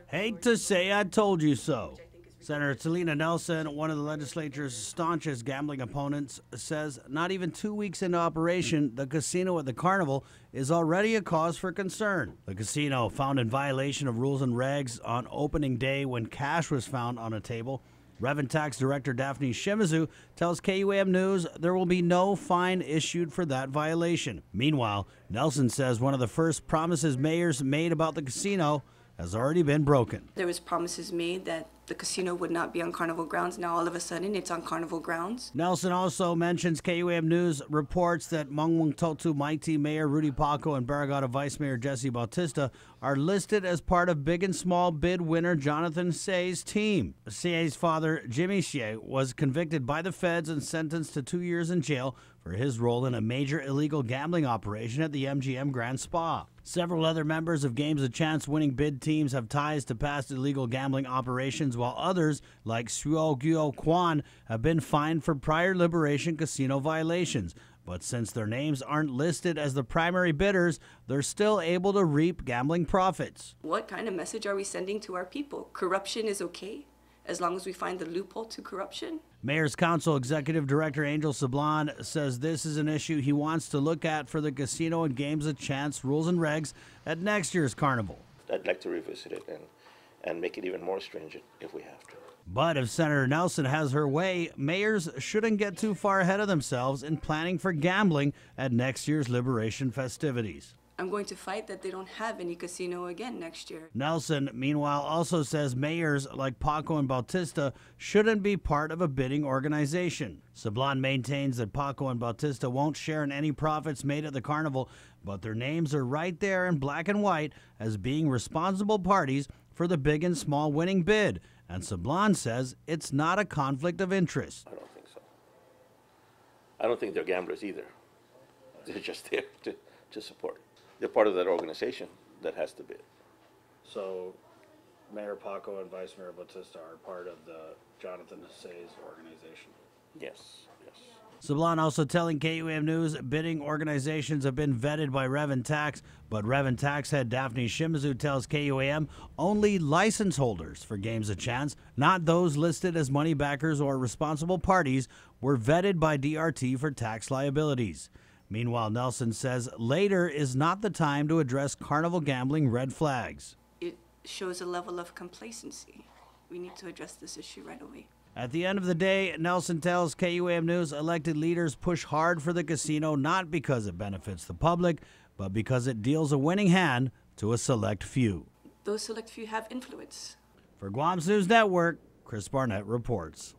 Hate to say I told you so. Senator Telena Nelson, one of the legislature's staunchest gambling opponents, says not even 2 weeks into operation, the casino at the carnival is already a cause for concern. The casino, found in violation of rules and regs on opening day when cash was found on a table, Revenue Tax Director Daphne Shimizu tells KUAM News there will be no fine issued for that violation. Meanwhile, Nelson says one of the first promises mayors made about the casino has already been broken. There was promises made that the casino would not be on carnival grounds. Now all of a sudden it's on carnival grounds. Nelson also mentions KUAM News reports that Mangwangtotu Mighty Mayor Rudy Paco and Barrigada Vice Mayor Jesse Bautista are listed as part of big and small bid winner Jonathan Seay's team. Seay's father, Jimmy Seay, was convicted by the feds and sentenced to 2 years in jail for his role in a major illegal gambling operation at the MGM Grand Spa. Several other members of Games of Chance winning bid teams have ties to past illegal gambling operations, while others, like Suo Gyo Kwan, have been fined for prior Liberation Casino violations. But since their names aren't listed as the primary bidders, they're still able to reap gambling profits. What kind of message are we sending to our people? Corruption is okay, as long as we find the loophole to corruption? Mayor's Council Executive Director Angel Sablan says this is an issue he wants to look at for the casino and Games of Chance rules and regs at next year's carnival. I'd like to revisit it and make it even more stringent if we have to. But if Senator Nelson has her way, mayors shouldn't get too far ahead of themselves in planning for gambling at next year's Liberation festivities. I'm going to fight that they don't have any casino again next year. Nelson, meanwhile, also says mayors like Paco and Bautista shouldn't be part of a bidding organization. Sablan maintains that Paco and Bautista won't share in any profits made at the carnival, but their names are right there in black and white as being responsible parties for the big and small winning bid. And Sablan says it's not a conflict of interest. I don't think so. I don't think they're gamblers either. They're just there to support. They're part of that organization that has to bid. So Mayor Paco and Vice Mayor Bautista are part of the Jonathan Seay's organization? Yes, yes. Sablan also telling KUAM News bidding organizations have been vetted by Revenue Tax, but Revenue Tax head Daphne Shimizu tells KUAM only license holders for Games of Chance, not those listed as money backers or responsible parties, were vetted by DRT for tax liabilities. Meanwhile, Nelson says later is not the time to address carnival gambling red flags. It shows a level of complacency. We need to address this issue right away. At the end of the day, Nelson tells KUAM News elected leaders push hard for the casino not because it benefits the public, but because it deals a winning hand to a select few. Those select few have influence. For Guam's News Network, Chris Barnett reports.